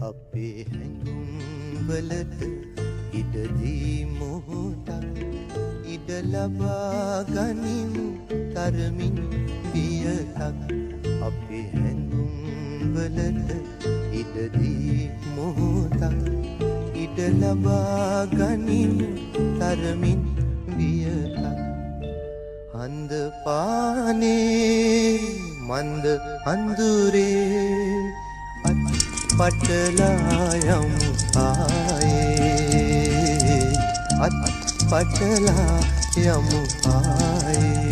අපේ හැඟුම් වලට ඉඩ දී මොහොතක් ඉඩ ලබා ගනිමු තරමින් පියතක් අපේ හැඟුම් වලට ඉඩ දී මොහොතක් ඉඩ ලබා ගනිමු තරමින් පියතක් හඳ පානේ මන්ද අඳුරේ පටලා යමු ආයේ අත් පටලා යමු ආයේ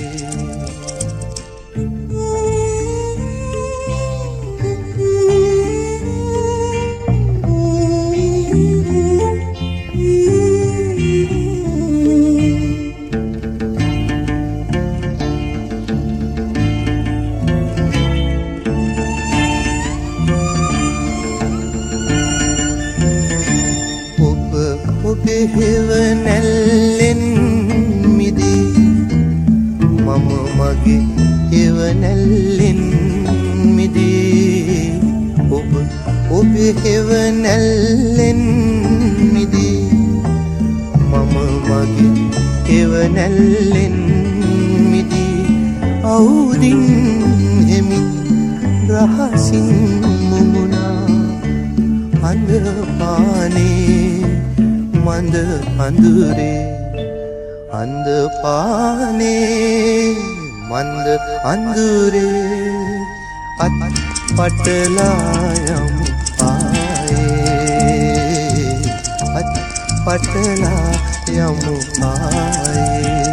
හෙවනැල්ලෙන් මිදී මම මගේ හෙවනැල්ලෙන් මිදී ඔබ හෙවනැල්ලෙන් මිදී මම මගේ හෙවනැල්ලෙන් මිදී අවුදින් හෙමි රහසින් මුමුණා හඳ පානේ මන්ද අඳුරේ අඳ පානේ මන්ද අඳුරේ අත් පටලා යමු ආයේ අත් පටලා යමු ආයේ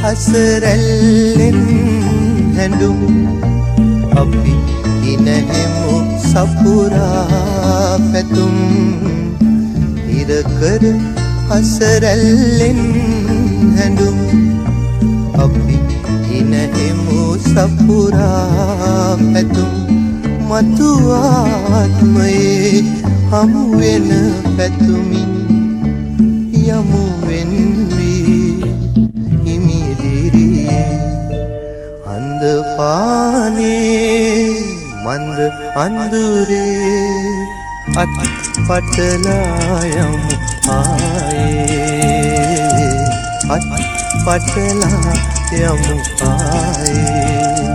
හසරැල්ලෙන් හැඬුම් අපි ඉනහෙමු සපුරා පැතුම් ඉරකර හසරැල්ලෙන් හැඬුම් අපි ඉනහෙමු සපුරා පැතුම් මතු ආත්මයේ හමු වෙන පැතුමින් යමු වෙන්වී හඳ පානේ මන්ද අඳුරේ අත් පටලා යමු ආයේ අත් පටලා යමු ආයේ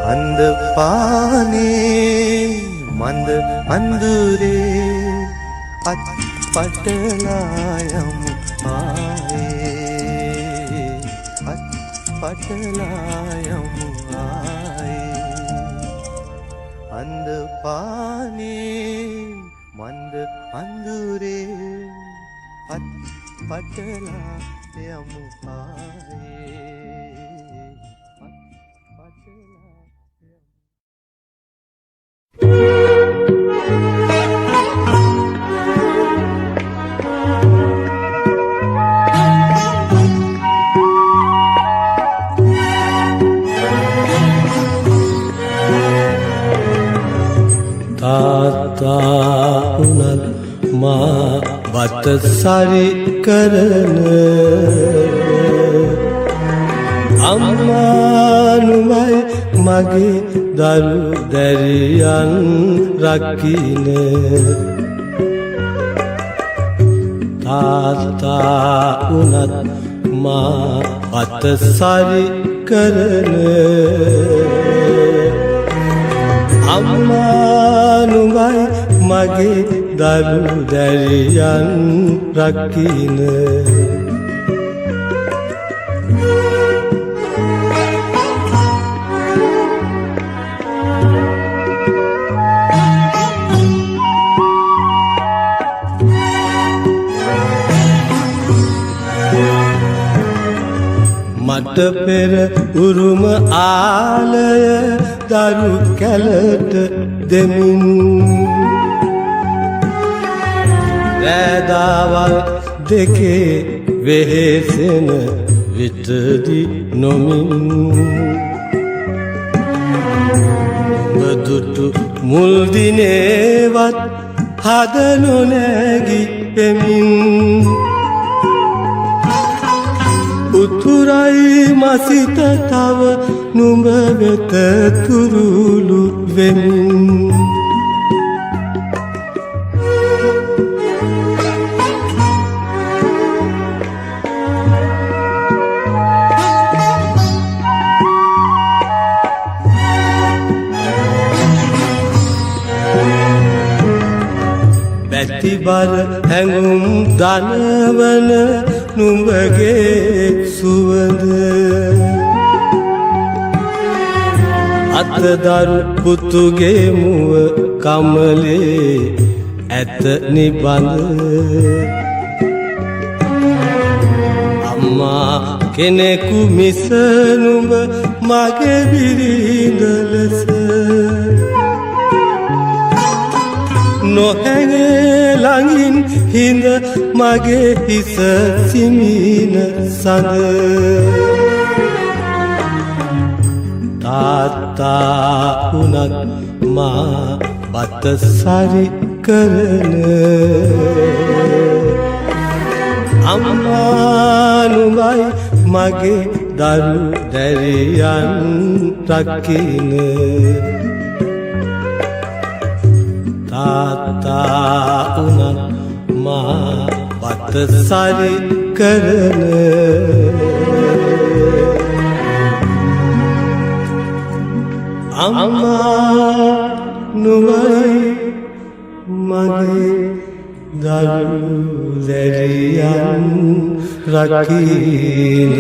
හඳ පානේ මන්ද අඳුරේ අත් පටලා යමු ආයේ අත් පටලා යමු ආයේ අඳ පානේ මන්ද අඳුරේ අත් පටලා යමු ආයේ අත් පටලා තාත්තා උනත් මා වත සරි කරන අම්මානුමයි මගේ දරු දැරියන් රකින තාත්තා උනත් මා වත සරි කරන අම්මානුමයි මගේ දරු දැරියන් රකින මට පෙර උරුම ආලය දරු කැලට දෙමින් රෑදාවල් දෙකේ වෙහෙසෙන විතදි නොමින් බදුටු මුල් දිනේවත් හද නොනැගි පෙමින් උතුරයි මසිත තව නුඹ වෙත තුරුළු වෙමින් බැතිබර හැඟුම් දනවන නුඹගේ සුවඳ අතදරු පුතුගේ මුව කමලේ ඇත නිබඳ අම්මා කෙනෙකු මිස නුඹ මගේ බිරිඳ ලෙස නොහැඟේ ළඟින් හිඳ මගේ හිස සිමින සඳ තාත්තා වුණත් මා බත සරි කරන අම්මා නුඹයි මගේ දරු දැරියන් රකින තාත්තා වුණත් මා බත සරි කරන අම්මා නුඹයි මගේ දරු දැරියන් රකින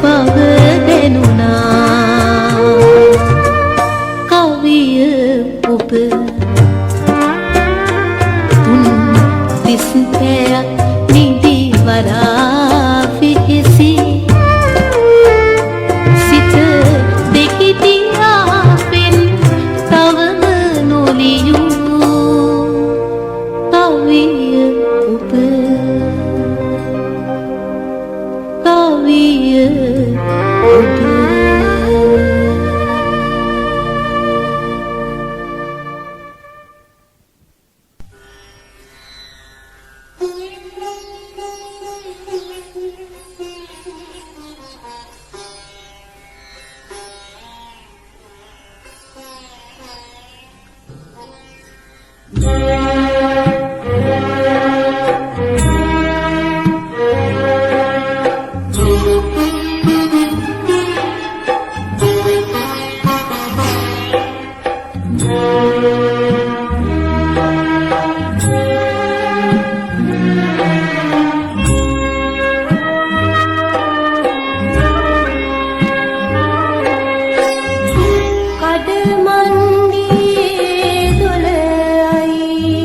බව දැනුණා කවිය ඔබ තුන් විස්පෑයක් නිදි වරා විහිසි සිත දෙකිතියා පෙන් තවම නොලියූ කවිය ඔබ කවිය ඔබ කඩමන්ඩියේ දොළයි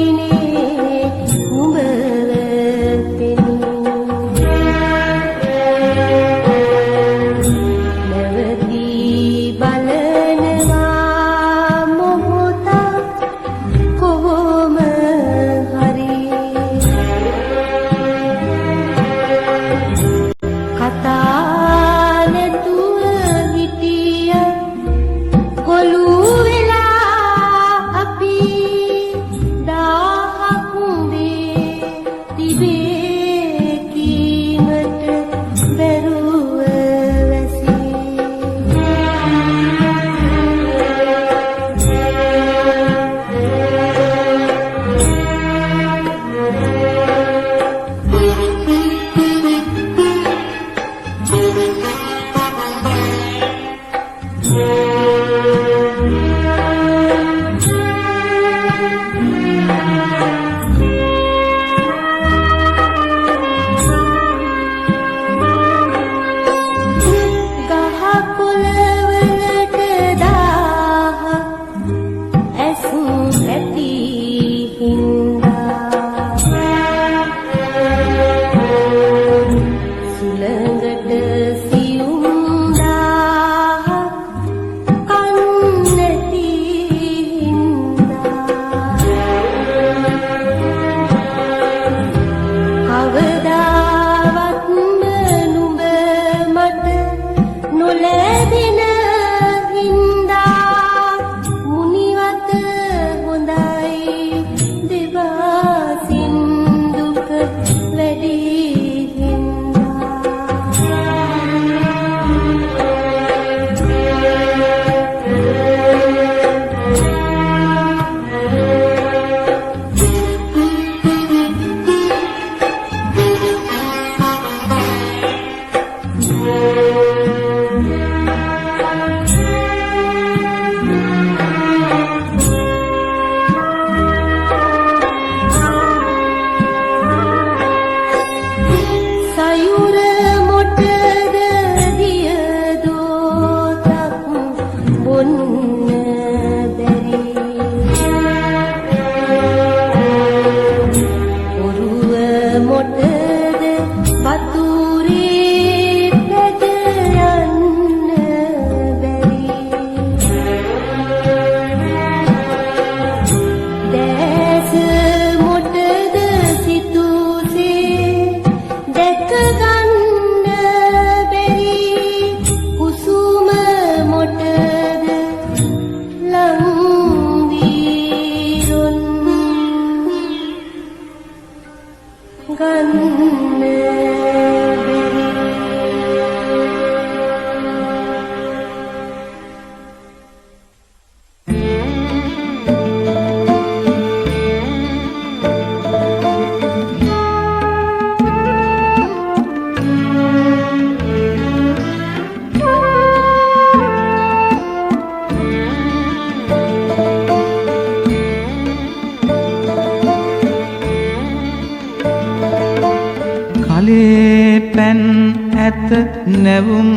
නැවුම්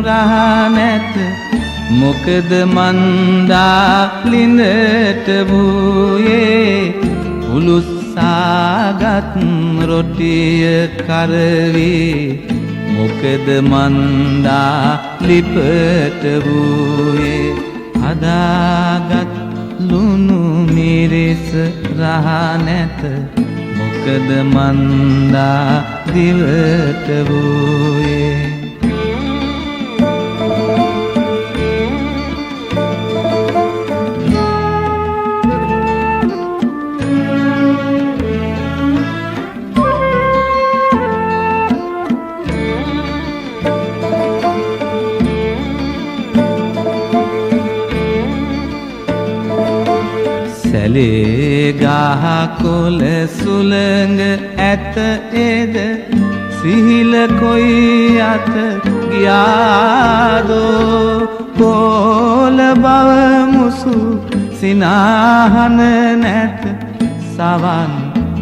රහ නැත මොකද මන්දා ලිඳට වූයේ උලුස්සාගත් රොටිය කරවී මොකද මන්දා ලිපට වූයේ හදාගත් ලුණු මිරිස් රහ නැත මොකද මන්දා දිවට වූයේ සැලේ ගහ කොළ සුළඟ ඇත එද සිහිල කොයි අත ගියාදෝ පොළ බව මුසු සිනාහන නැත සවන්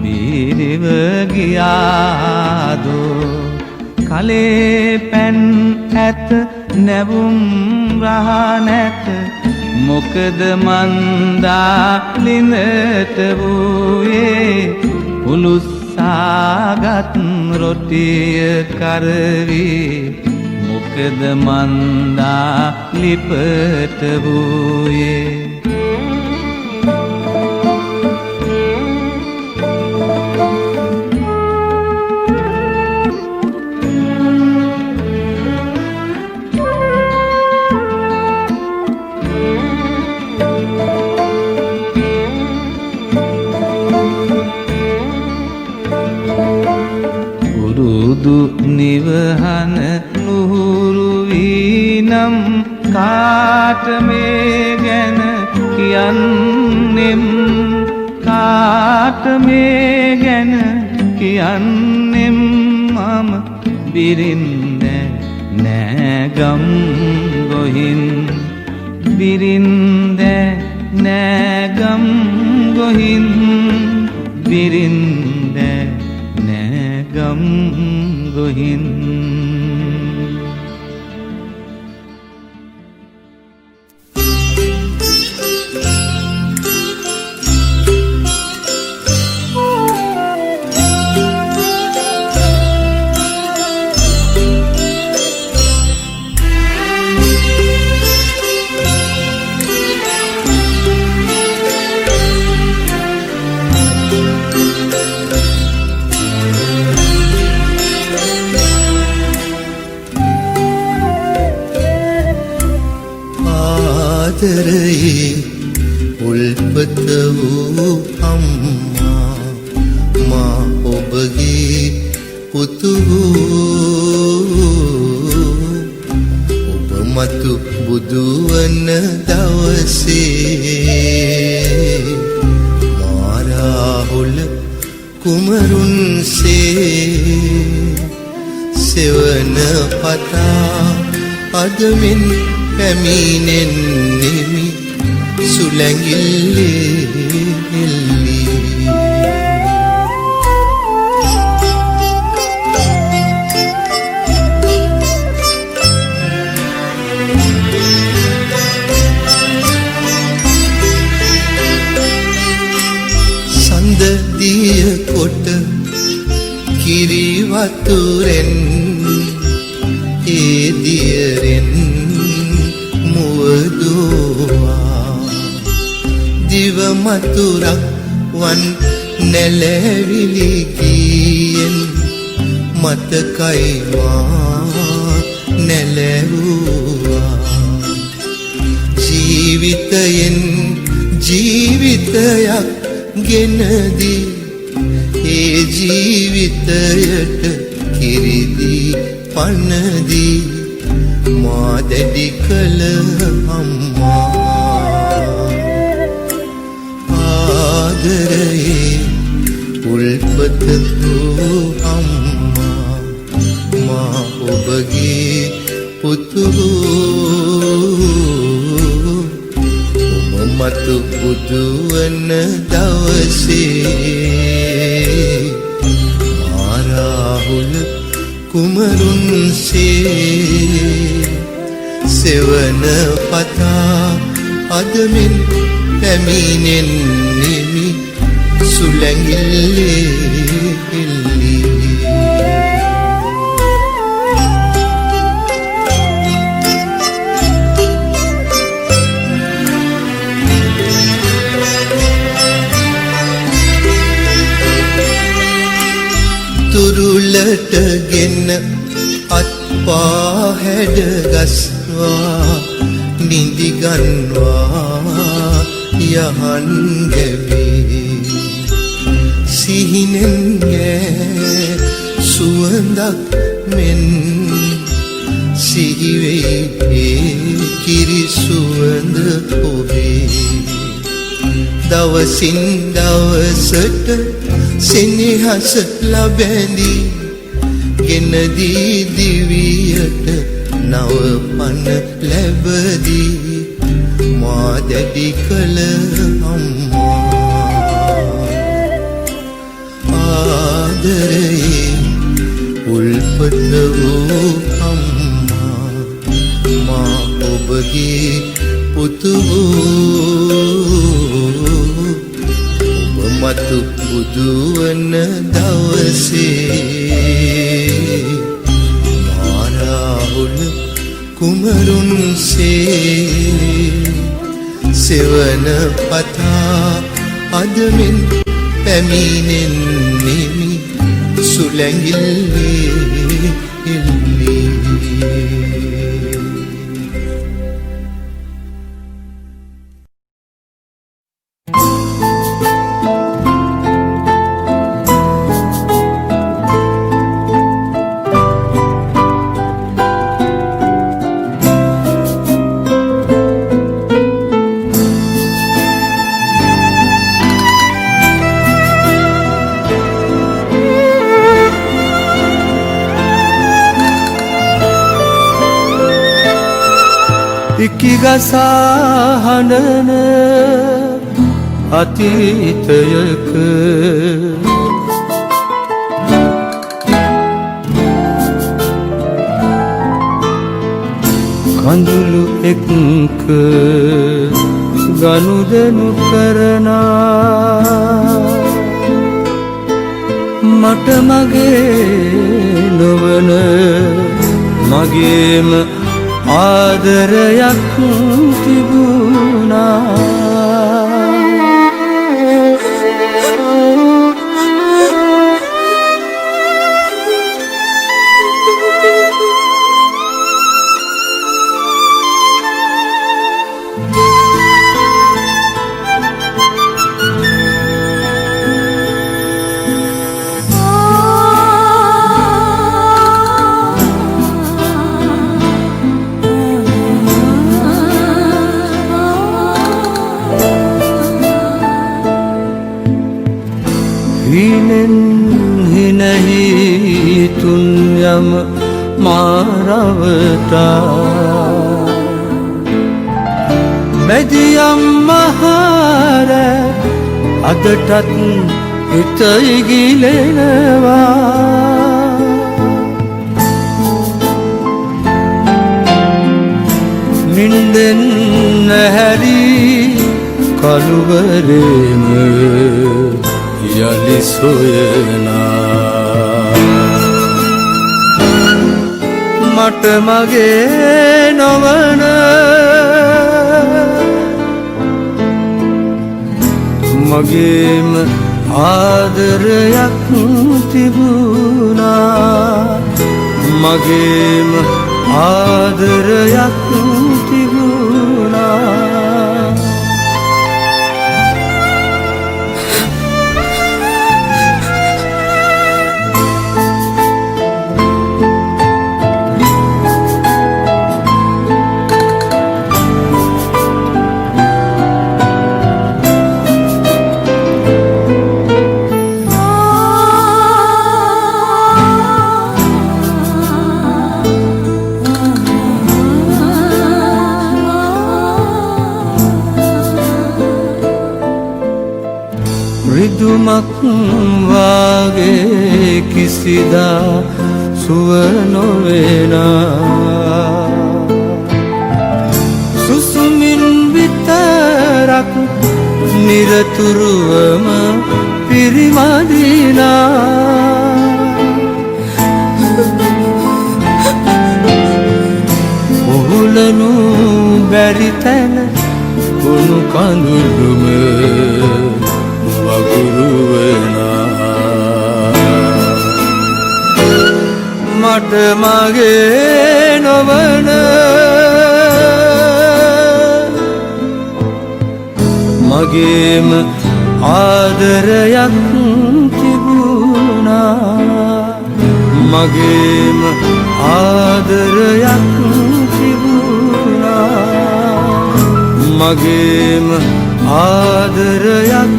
බීරිව ගියාදෝ කලේ පැන් ඇත නැවුම් රහ නැත මොකද මන්දා ලිඳට වූයේ උලුස්සාගත් රොටිය කරවී මොකද මන්දා ලිපට වූයේ නිවහන නුහුරු වීනම් කාට මේ ගැන කියන්නෙම් කාට මේ ගැන කියන්නෙම් මම බිරින්ද නෑගම් ගොහින් බිරින්ද නෑගම් ගොහින් බිරින්ද නෑගම් ගොහින් ආදරයේ උල්පත වූ අම්මා මා ඔබගේ පුතු ඔබ මතු බුදු වන දවසේ මා රාහුල කුමරුන්සේ සෙවන පතා අදමින් පැමිණෙන්නෙමි සුලැඟිල්ලේ එල්ලී සඳ දිය කොට කිරි වතුරෙන් ඒ දියරෙන් මුවදුවා දිව මතුරක් වන් නැලවිලි ගියෙන් මතකයි මා නැලවුවා ජීවිතයෙන් ජීවිතයක් ගෙනදී ඒ ජීවිතයට කිරිදී පනදී මා දැඩි කළ අම්මා ආදරයේ උල්පත වූ අම්මා මා ඔබගේ පුතු ඔබ මතු බුදු වන දවසේ මා රාහුල කුමරුන්සේ සෙවන පතා අදමින් පැමිණෙන්නෙමි සුලැඟිල්ලේ එල්ලී තුරුලට ගෙන අත්පා හැඩ ගස්වා නිදිගන්වා යහන් ගැවේ සිහිනෙන් ගෑ සුවඳක් මෙන් සිහිවෙයි කිරි සුවඳ ඔබේ දවසින් දවසට සෙනෙහස ලබැඳී ගෙනදී දිවියට නව පන ලැබදී මා දැඩි කළ අම්මා ආදරයේ උල්පත වූ අම්මා මා ඔබගේ පුතු ඔබ මතු බුදුවන දවසේ මා රාහුල කුමරුන්සේ සෙවන පතා අදමින් පැමිණෙන්නෙමි සුලැඟිල්ලේ එල්ලී ඉකිගසා හඬන අතීතයක කඳුළු එක්ක ගනුදෙනු කරනා මට මගේ නොවන මගේම ආදරයක් තිබුණා හිනෙහි තුන්යම මාරවතා මැදියම් මහර අදටත් හිත ඉගිලෙනවා නින්දෙන් හැරි කළුවරේම යලි සොයනා මට මගේ නොවන මගේම ආදරයක් තිබුණා මගේම ආදරයක් තිබුණා රිදුමක් වාගේ කිසිදා සුව නොවෙනා සුසුමින් විතරක් නිරතුරුවම පිරිමදිනා ඔහුලනු බැරි තැන කුණු කඳුළුම වගුරුවනා මට මගේ නොවන මගේම ආදරයක් තිබුණා මගේම ආදරයක් තිබුණා මගේම ආදරයක්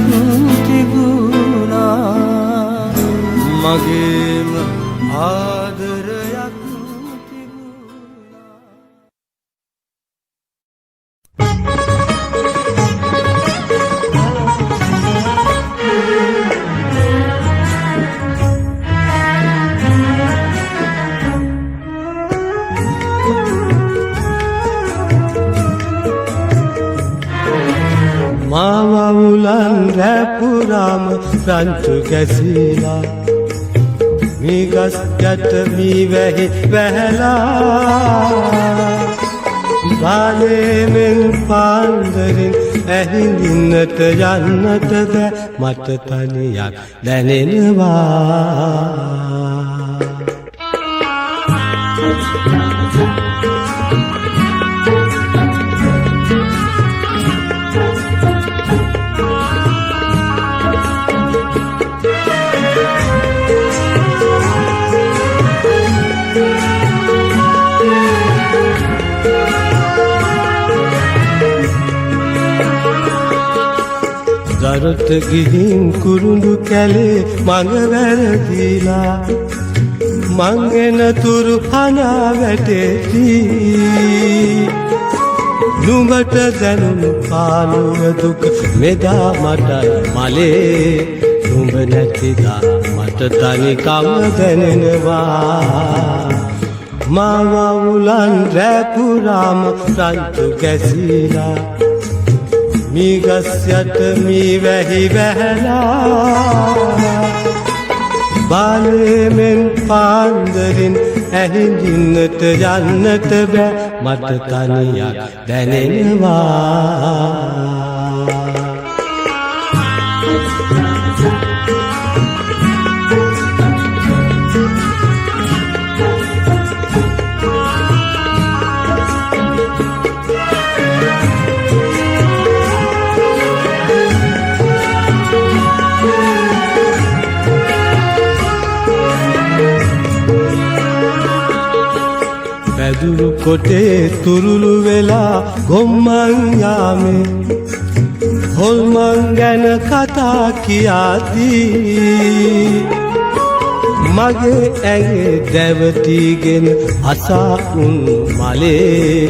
තිබුණා මගේම ආදරයක් තිබුණා මාවුලන් රැපුරාම රංචු ගැසීලා මීගස් යට මී වැහි වැහැලා බාලෙමෙන් පාන්දරින් ඇහිඳින්නට යන්නට බෑ මට තනියක් දැනෙනවා දරට ගිහින් කුරුඳු කැලේ මඟ වැරදිලා මං එනතුරු හනා වැටෙති නුඹට දැනුණු පාළුව දුක මෙදා මටයි මලේ නුඹ නැතිදා මට තනිකම දැනෙනවා මාවුලන් රැපුරාම රංචු ගැසීලා මීගස් යට මී වැහි වැහැලා බාලෙමෙන් පාන්දරින් ඇහිඳින්නට යන්නට බෑ මට තනියක් දැනෙනවා පැදුරු කොටේ තුරුළු වෙලා ගොම්මන් යාමේ හොල්මන් ගැන කතා කියාදී මගේ ඇගේ දැවටිගෙන අසා උණු මලේ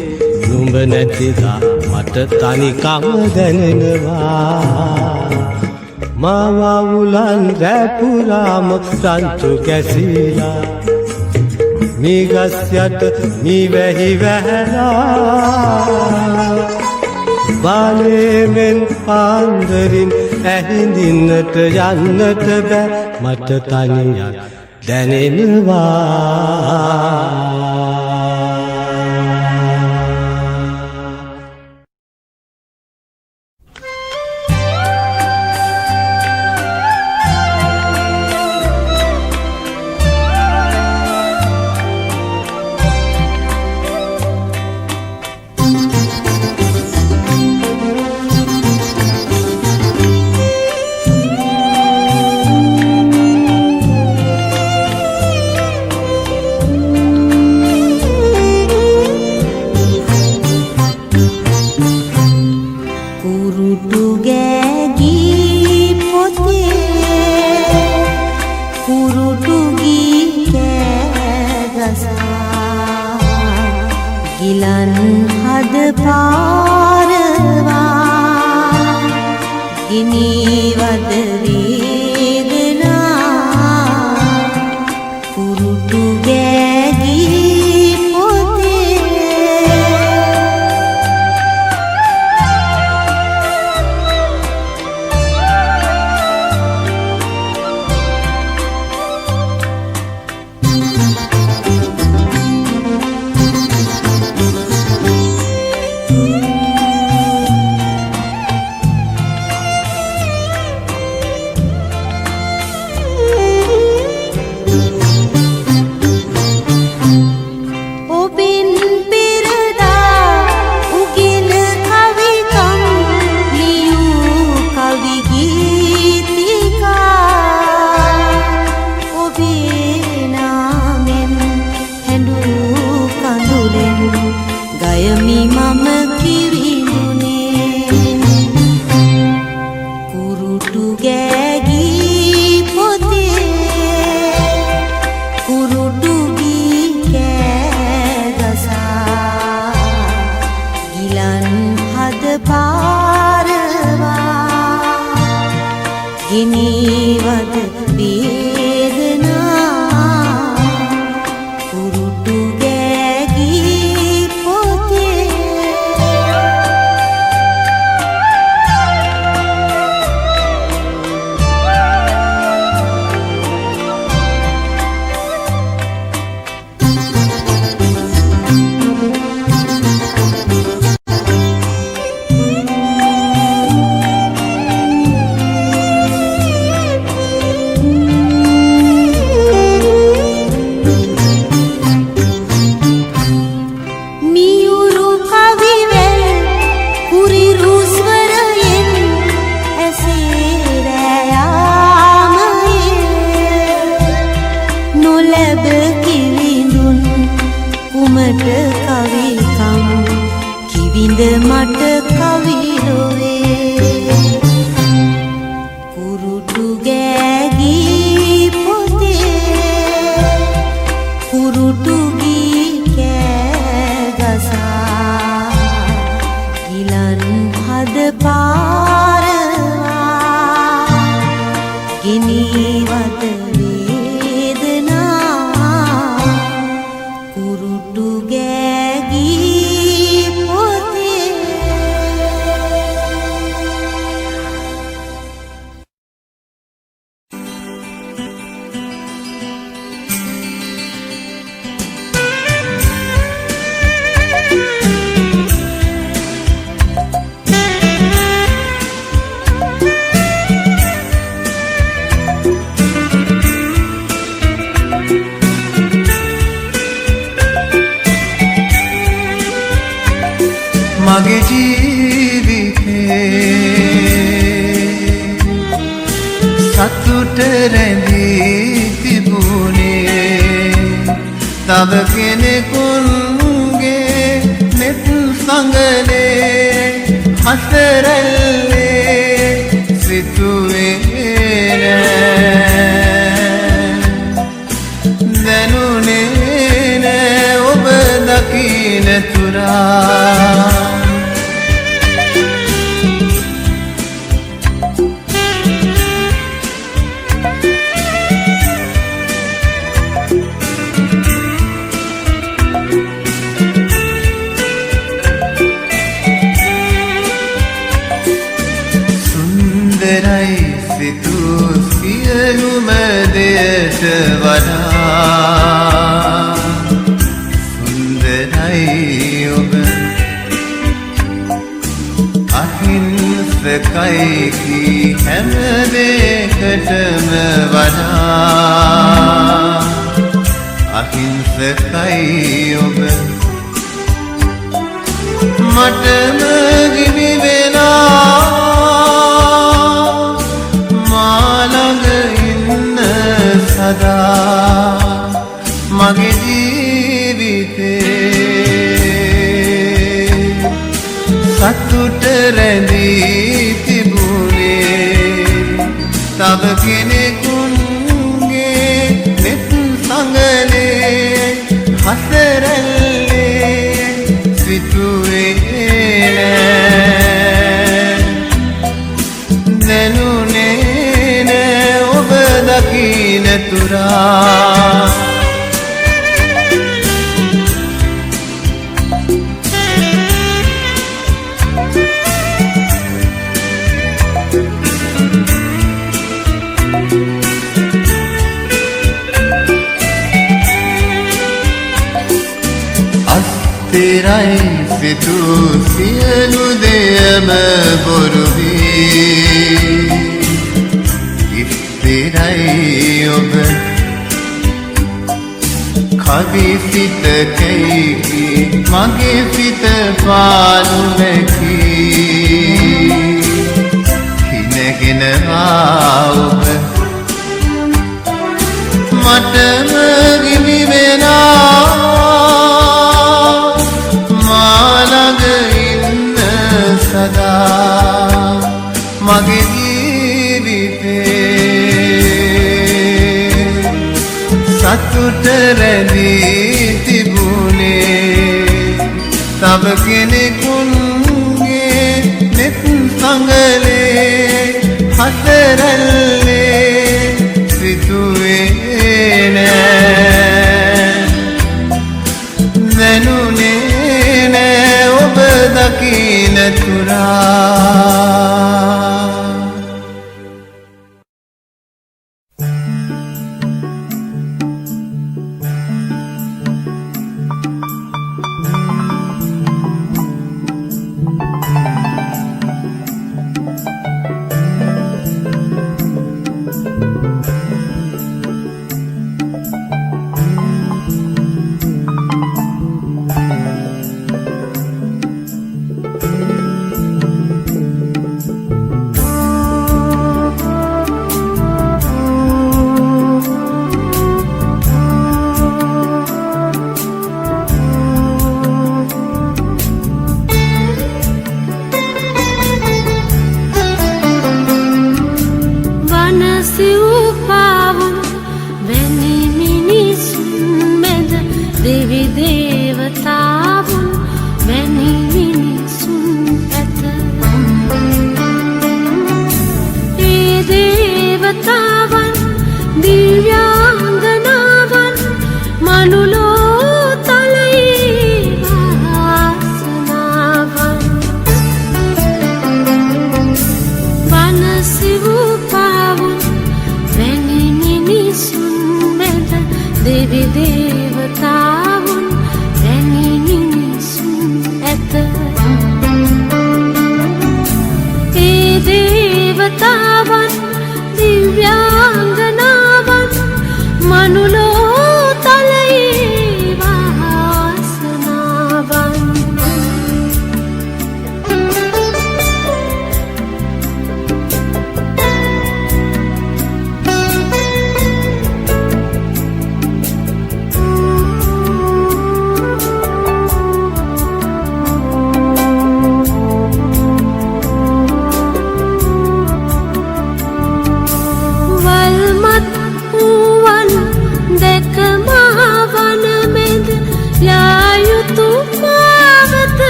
නුඹ නැතිදා මට තනිකම දැනෙනවා මාවුලන් රැපුරාම රංචු ගැසීලා මීගස් යට මී වැහි වැහැලා බාලෙමෙන් පාන්දරින් ඇහිඳින්නට යන්නට බෑ මට තනියක් දැනෙනවා ගිලන් හද පාරවා ගිනිවද වේදනා පුරුටු ගේ කයමි මම කිවිඳුනේ කුරුටු ගෑගී පොතේ කුරුටු ගී කෑගසා ගිලන් හද පාරවා ගිනිවද වේදනා කුරුටු ගෑගී පොතේ මියුරු කවිවැල් කුරිරු ස්වරයෙන් ඇසේ රැයාමයේ නොලැබ කිවිඳුන් කුමට කවිකම් කිවිඳ මට කවි ලොවේ කුරුටු ගෑගී පොතේ කුරුටු ගී කෑගසා ගිලන් හද පාරවා ගිනිවද වේදනා කුරුටු ගෑගී පොතේ මගේ ජීවිතේ සතුට රැඳී තිබුණේ තව කෙනෙකුන්ගේ නෙත් සංගලේ හතරල්ලේ සිතුවේ නෑ දැනුනේ නෑ ඔබ දකින තුරා සුන්දරයි සිතු සියලුම දෙයට වඩා සුන්දරයි ඔබ අහිංසකයි කී හැම දෙයකටම වඩා අහිංසකයි ඔබ මටම ගිනි වෙලා මාළඟ ඉන්න සදා මගේ ජීවිතේ සතුට රැඳී තිබුණේ තව කෙනෙකුන්ගේ නෙත් සංගලේ හතරල්ලේ සිතුවේ නෑ දැනුනේ නෑ ඔබ දකින තුරා අස්තිරයි සිතු සියලු දෙයම බොරු වී ඉස්තිරයි ඔබ කවි සිත කැයිකි මගේ සිත පාලු නැකී හිනගෙන ඔබ මටම ගිනි වෙනා මගේ ජීවිතේ සතුට රැඳී තිබුණේ තව කෙනෙකුන්ගේ නෙත් සංගලේ හතරල්ලේ සිතුවේ නෑ දැනුනේ නෑ ඔබ දකින තුරා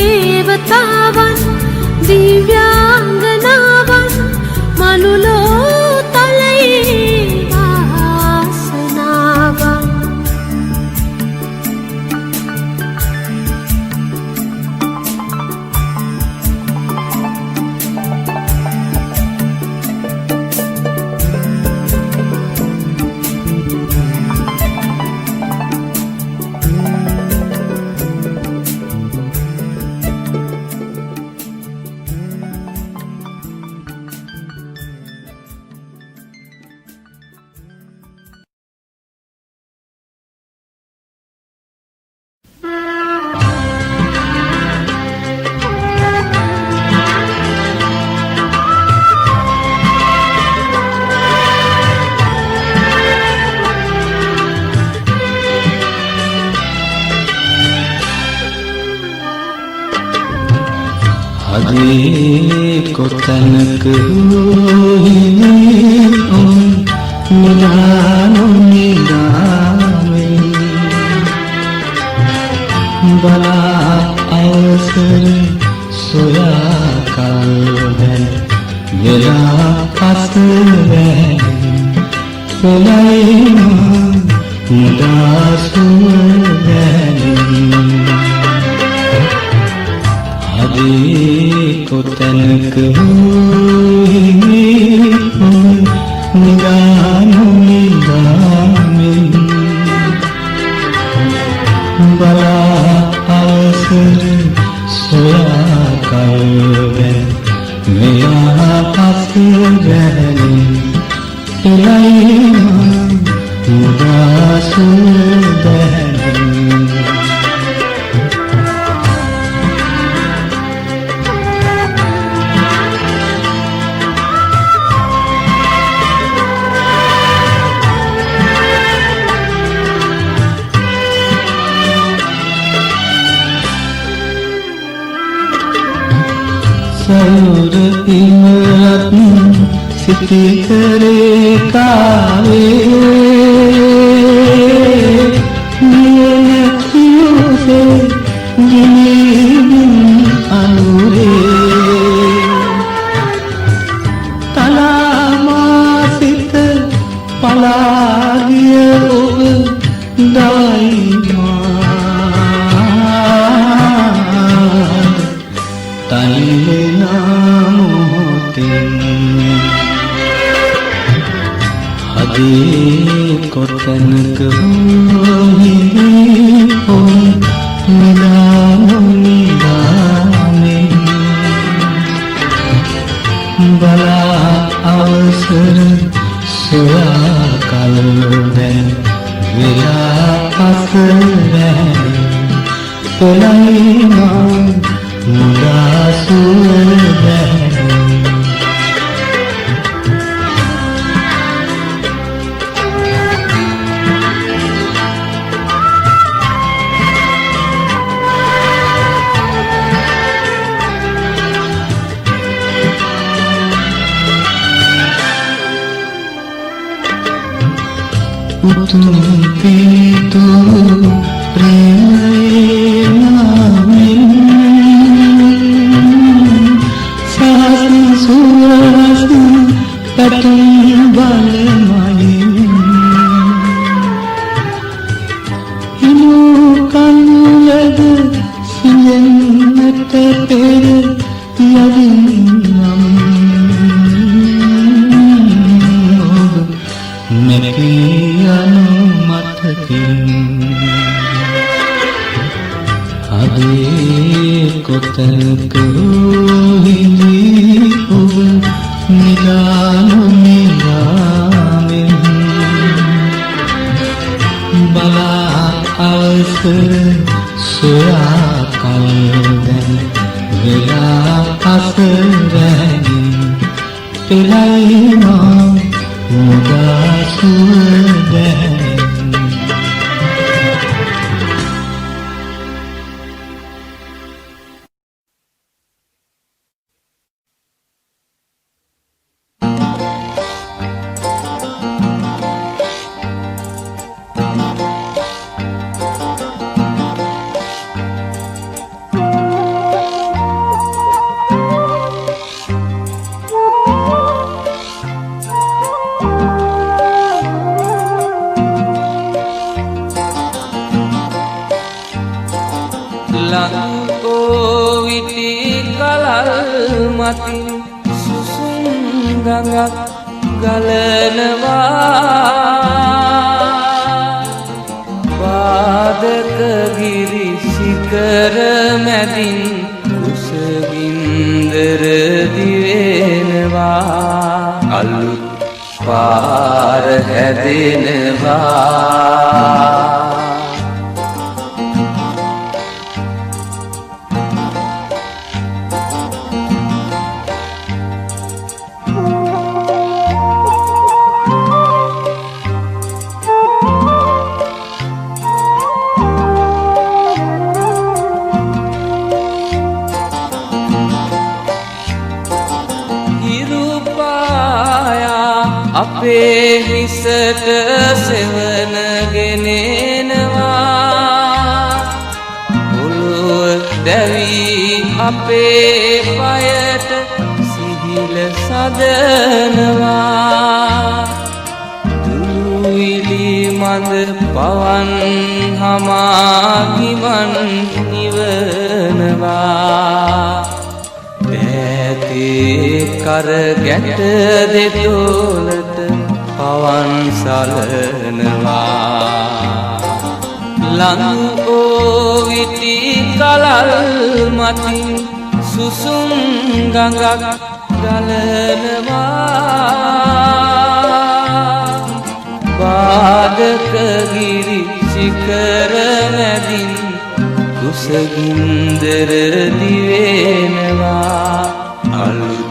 දේවතාවන් දිව්‍යාංගනා අදේ කොතැනක නිදානොනිදාමෙන් බලා අවසර සොයා කල්දැන් වෙලා පසුවැන් පොළයිම මුදාසුවැන් අදේ කොතැනක නිදානොනිදාමෙන් බලා අවසර සොයා කල්වැන් මෙයා පසුවැන් පොළයිම මුදාසුවැන් සයුර ඉමරත් සිටි කරේ කාවේ නියන කියෝසේ ගිනිමින් අනුරේ තලාමා සිත පලාගිය ඔබ දයිමා තනිවෙනා මොහොතෙන් අදේ කොතැනක නිදානොනිදාමෙන් බලා අවසර සොයා කල්වැන් වෙලා පසුවැන් පොළයිම මුදාසුවැන් උතුම් පීතු ප්‍රේමයේ නාමෙන් සහස සුවස පැතුම් බලමයින් හිනු කන්ලද සියන්නට පෙර යදිනම් මෙකියනු මතකින් අදේ කොතැනක ඔබ නිදානොනිදාමෙන් බලා අවසර සොයා කල්දැන් වෙලා පසුවැන් පෙළයිම මුදාසුවැන් ලංකෝවිටි කලල් මතින් සුසුම් ගඟක් ගලනවා පාදක ගිරි සිකර මැදින් කුසගින්දර දිවෙනවා අලුත් පාර හැදෙනවා අපේ හිසට සෙවන ගෙනෙනවා ඔළුව දැවි අපේ පයට සිහිල සදනවා දුවිලි මඳ පවන් හමාගිමන් නිවනවා දෑතේ කර ගැට දෙතොලට පවන් සලනවා ලං ඕවිටි කලල් මතින් සුසුම් ගඟක් ගලනවා බාධක ගිරි සිකර මැදින් කුසගින්දර දිවෙනවා අලුත්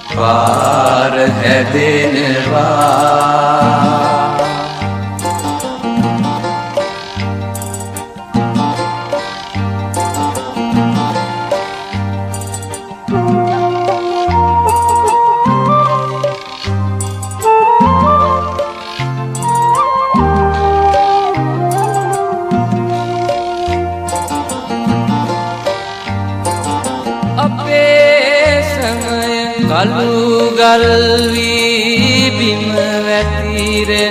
පාර හැදෙනවා කළු ගල් වී බිම වැතිරෙනවා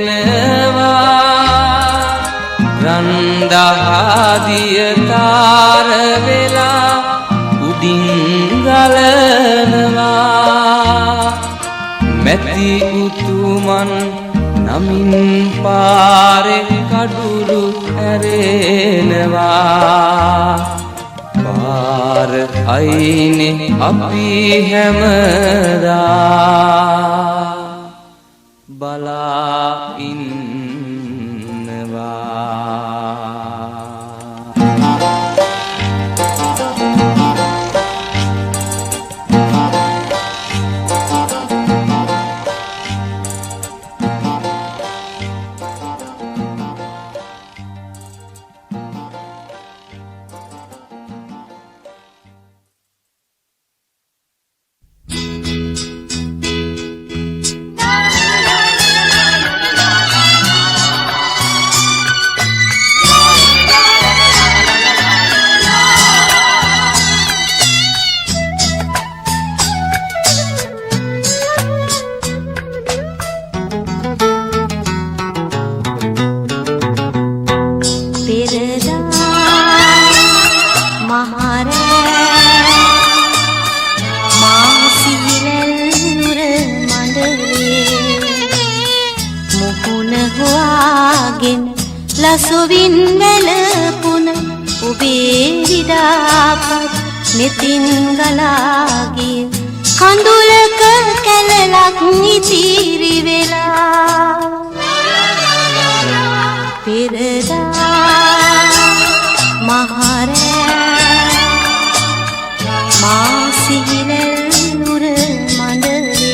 රන් දහදිය තාර වෙලා උඩින් ගලනවා මැති උතුමන් නමින් පාරේ කඩුරු ඇරෙනවා පාර අයිනේ අපි හැමදා බලා ඉන්නවා ලසුවින් වැළපුන ඔබේ විඩාපත් නෙතින් ගලාගිය කඳුලක කැලලක් ඉතිරි වෙලා පෙරදා මහරෑ මා සිහිනෙල් නුර මඬලේ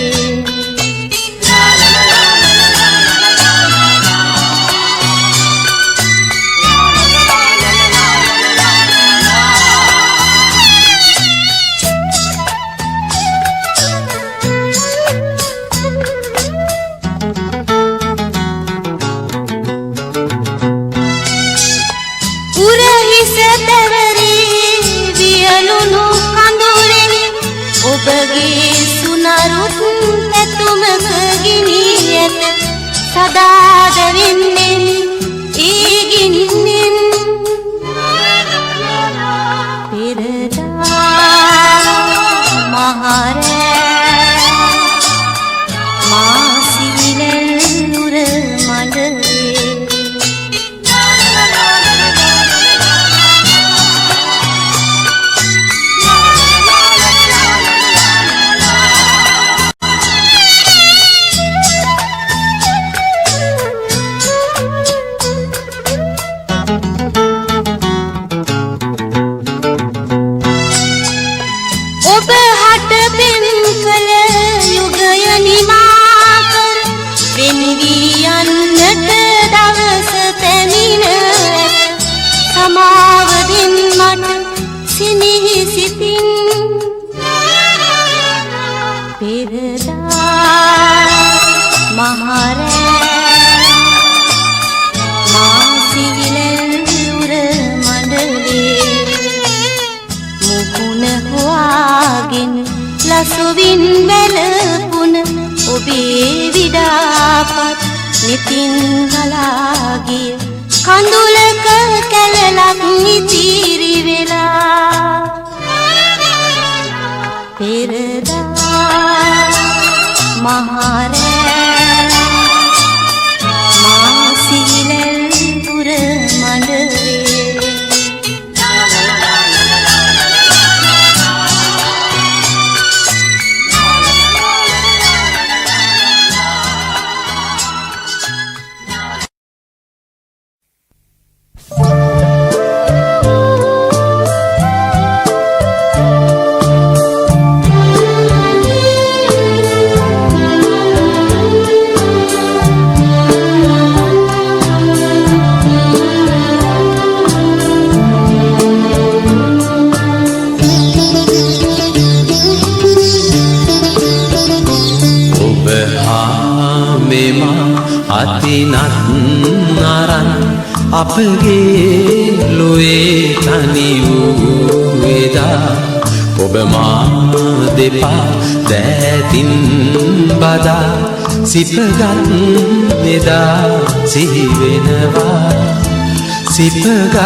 ඔබගේ සුනරුත් ඇතුමක ගිනී ඇත සදා දැවෙන්නේ ඒ ගින්නෙන් පෙරදා මහරෑ මා සිහිනෙල් නුර මඬලේ සමාවදින් මට සිනිහි සිතින් පෙරදා මහරෑ මාසිවිලෙල් උර මඩලේ මුහුණ හොයාගෙන ලසුවින් වැළපුන ඔබේ විඩාපත් නිතින් ගලා ගිය කඳුලක කැලලක් ඉතිරි වෙලා පෙරදා මහරෑ මාසිවිලෙල් උර මඩලේ අතිනත් නරන් අපගේ ලොවේ තනි වූ එදා ඔබ මා දෙපා දෑතින් බදා සිපගත් එදා සිහි වෙනවා සිපගත්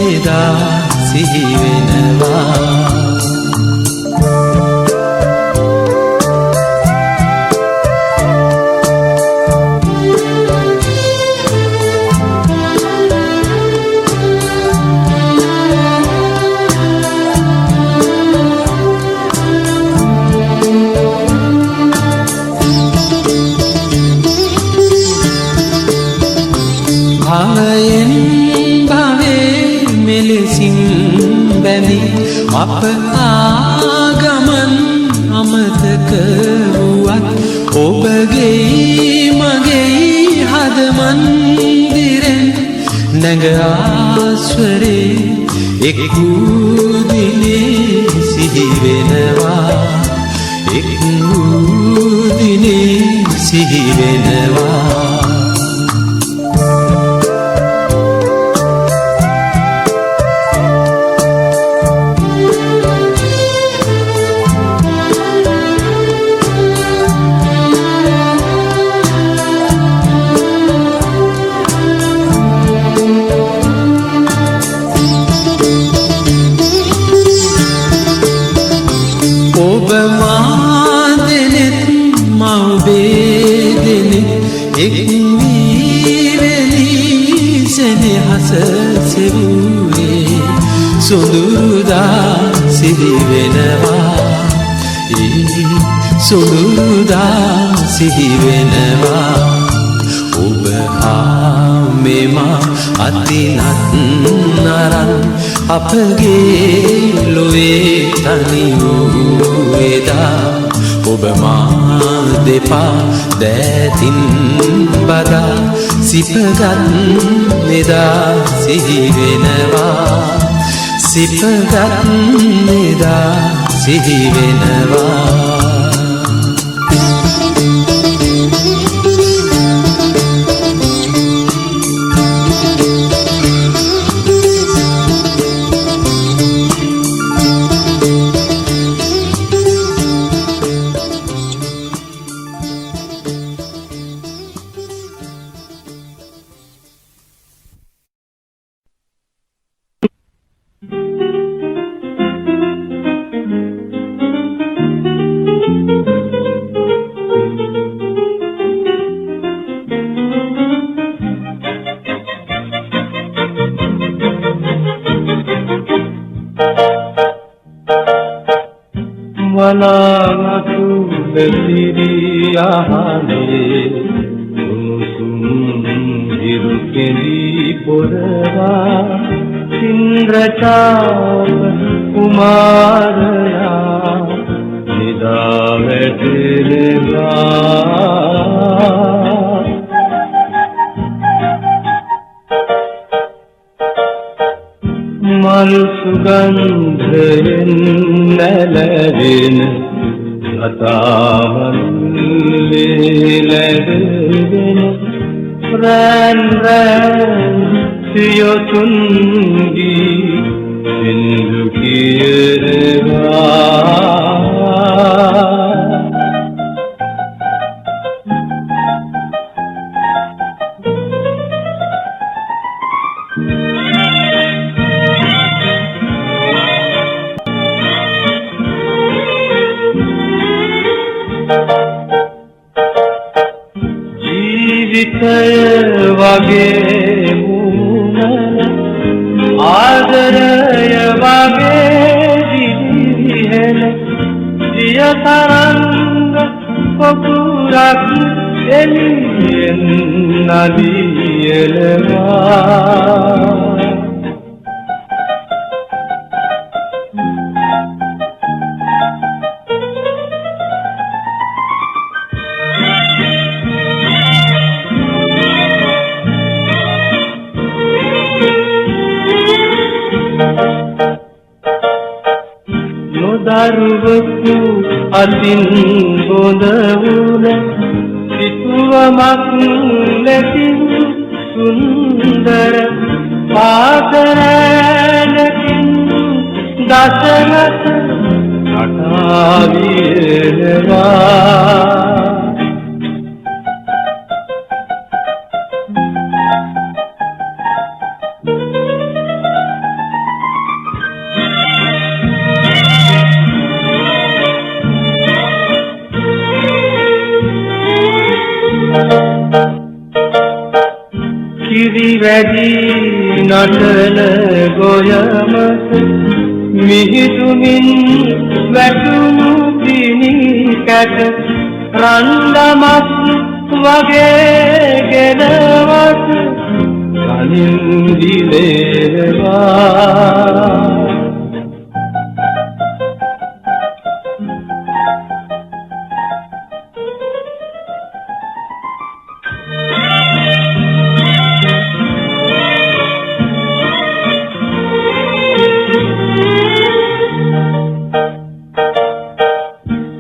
එදා සිහි වෙනවා භවයෙන් භවේ මෙලෙසින් බැඳි අප ආගමන් අමතක වුවත් ඔබගේ මගේ හද මන්දිරෙන් නැඟ ආස්වරේ එක් වූ දිනේ සිහි වෙනවා එක් වූ දිනේ සිහි වෙනවා ඔබ මා දෙනෙත් මව්බේ දෙනෙත් එක් වීවෙලි සෙනෙහස සෙවුවේ සුඳුරුදා සිහි වෙනවා සුඳුරුදා සිහි වෙනවා ඔබ මෙමා අතිනත් නරන් අපගේ ලොවේ තනි වූ එදා ඔබ මා දෙපා දෑතින් බදා සිපගත් එදා සිහි වෙනවා සිපගත් එදා සිහි වෙනවා සිරියානේ උණුසුම් හිරු කෙලි පොරවා ඉන්ද්‍රචාප කුමාරයා නිදා වැටෙනවා මල් සුගන්ධයෙන් නැලවෙන හතාමල්ලේ ලැබෙන රැන් රැන් සියොතුන්ගී සින්දු කියනවා ජීවිතය වගේ මුහුණ ආදරය වගේ දිවිහෙන සිය තරංග පොකුරක් එළියෙන් නදියලවා දරුවකු අතින් බොඳ වුණ සිතුවමක් ලෙසින් සුන්දර පාතරැනකින් දසනත නටාවියනවා කිරි වැඩි නටන ගොයමට මිහිදුමින් වැටුණු පිණි කැට රන්දමක් වගේ ගෙනවත් කලින් දිලේවා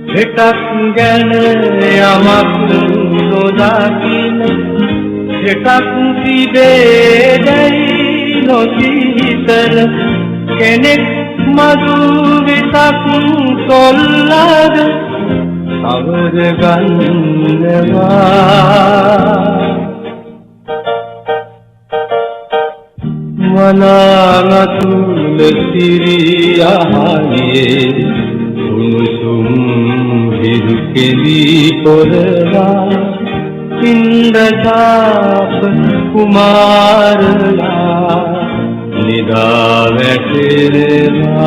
හෙටක් ගැන යමක් නොදකින හෙටක් තිබේදැයි නොසිතන කෙනෙක් මදු විසක් තොල්ලද අවර ගන්නවා මනාලතුල සිරියහලියේ උණුසුම් හිරුකෙලි පොරවා ඉන්ද්‍රතාප කුමාරලා නිදා වැටෙනවා